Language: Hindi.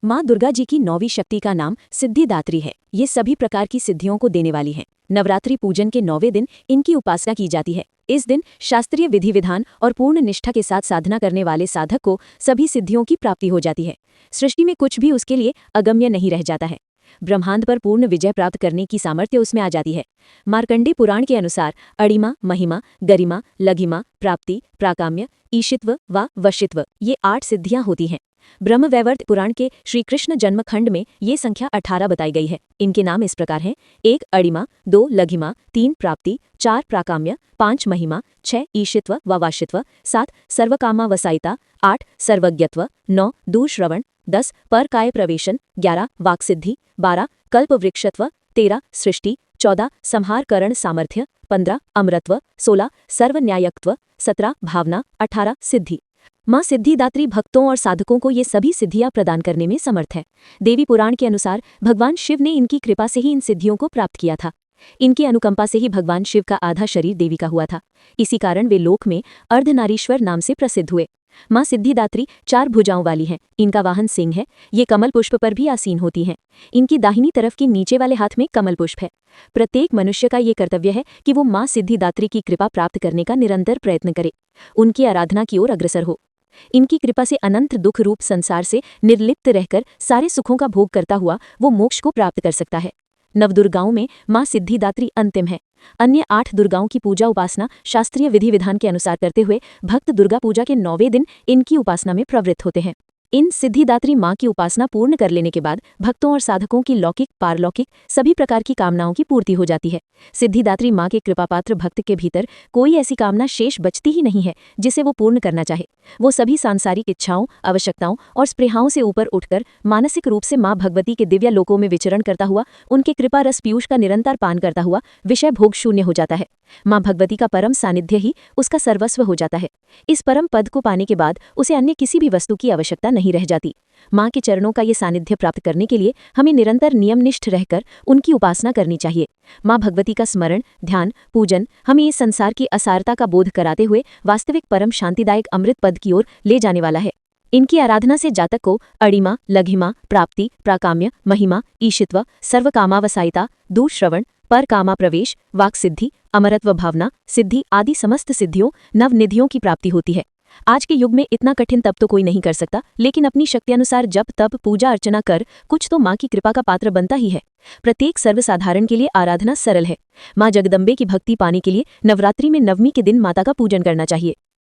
माँ दुर्गा जी की 9वीं शक्ति का नाम सिद्धिदात्री है। ये सभी प्रकार की सिद्धियों को देने वाली हैं। नवरात्रि पूजन के 9वें दिन इनकी उपासना की जाती है। इस दिन शास्त्रीय विधि विधान और पूर्ण निष्ठा के साथ साधना करने वाले साधक को सभी सिद्धियों की प्राप्ति हो जाती है। सृष्टि में कुछ भी उसके लिए अगम्य नहीं रह जाता है। ब्रह्मांड पर पूर्ण विजय प्राप्त करने की सामर्थ्य उसमें आ जाती है। मार्कंडे पुराण के अनुसार अणिमा, महिमा, गरिमा, लघिमा, प्राप्ति, प्राकाम्य, ईशित्व व वशित्व ये 8 सिद्धियां होती हैं। ब्रह्मवैवर्त पुराण के श्री कृष्ण जन्म खंड में ये संख्या 18 बताई गई है। इनके नाम इस प्रकार हैं: 1 अणिमा, 2 लघिमा, 3 प्राप्ति, 4 प्राकाम्य, 5 महिमा, 6 ईशित्व व वाशित्व, 7 सर्वकामावसायिता, 8 सर्वज्ञत्व, 9 दूरश्रवण, 10 परकाय प्रवेशन, 11 वाक्सिद्धि, 12 कल्पवृक्षत्व, 13 सृष्टि, 14 संहारकरण सामर्थ्य, 15 अमरत्व, 16 सर्वन्यायकत्व, 17 भावना, 18 सिद्धि। माँ सिद्धिदात्री भक्तों और साधकों को ये सभी सिद्धियां प्रदान करने में समर्थ है। देवी पुराण के अनुसार भगवान शिव ने इनकी कृपा से ही इन सिद्धियों को प्राप्त किया था। इनकी अनुकंपा से ही भगवान शिव का आधा शरीर देवी का हुआ था। इसी कारण वे लोक में अर्धनारीश्वर नाम से प्रसिद्ध हुए। माँ सिद्धिदात्री 4 भुजाओं वाली हैं। इनका वाहन सिंह है। ये कमल पुष्प पर भी आसीन होती हैं। इनकी दाहिनी तरफ के नीचे वाले हाथ में कमल पुष्प है। प्रत्येक मनुष्य का ये कर्तव्य है कि वो माँ सिद्धिदात्री की कृपा प्राप्त करने का निरंतर प्रयत्न करे, उनकी आराधना की ओर अग्रसर हो। इनकी कृपा से अनंत दुख रूप संसार से निर्लिप्त रहकर सारे सुखों का भोग करता हुआ वो मोक्ष को प्राप्त कर सकता है। नवदुर्गाओं में माँ सिद्धिदात्री अंतिम है। अन्य 8 दुर्गाओं की पूजा उपासना शास्त्रीय विधि विधान के अनुसार करते हुए भक्त दुर्गा पूजा के 9वें दिन इनकी उपासना में प्रवृत्त होते हैं। इन सिद्धिदात्री माँ की उपासना पूर्ण कर लेने के बाद भक्तों और साधकों की लौकिक पारलौकिक सभी प्रकार की कामनाओं की पूर्ति हो जाती है। सिद्धिदात्री माँ के कृपापात्र भक्त के भीतर कोई ऐसी कामना शेष बचती ही नहीं है जिसे वो पूर्ण करना चाहे। वो सभी सांसारिक इच्छाओं, आवश्यकताओं और स्पृहाओं से ऊपर उठकर मानसिक रूप से माँ भगवती के दिव्य लोकों में विचरण करता हुआ, उनके कृपा रस पीयूष का निरंतर पान करता हुआ विषय भोग शून्य हो जाता है। माँ भगवती का परम सानिध्य ही उसका सर्वस्व हो जाता है। इस परम पद को पाने के बाद उसे अन्य किसी भी वस्तु की आवश्यकता नहीं रह जाती। माँ के चरणों का ये सानिध्य प्राप्त करने के लिए हमें निरंतर नियमनिष्ठ रहकर उनकी उपासना करनी चाहिए। माँ भगवती का स्मरण, ध्यान, पूजन हमें इस संसार की असारता का बोध कराते हुए वास्तविक परम शांतिदायक अमृत पद की ओर ले जाने वाला है। इनकी आराधना से जातक को अणिमा, लघिमा, प्राप्ति, प्राकाम्य, महिमा, ईशित्व, सर्वकामावसायिता, दूरश्रवण, परकामा प्रवेश, वाक्सिद्धि, अमरत्व भावना, सिद्धि आदि समस्त सिद्धियों, नवनिधियों की प्राप्ति होती है। आज के युग में इतना कठिन तप तो कोई नहीं कर सकता, लेकिन अपनी शक्ति अनुसार जप तप पूजा अर्चना कर कुछ तो माँ की कृपा का पात्र बनता ही है। प्रत्येक सर्वसाधारण के लिए आराधना सरल है। माँ जगदम्बे की भक्ति पाने के लिए नवरात्रि में 9वीं के दिन माता का पूजन करना चाहिए।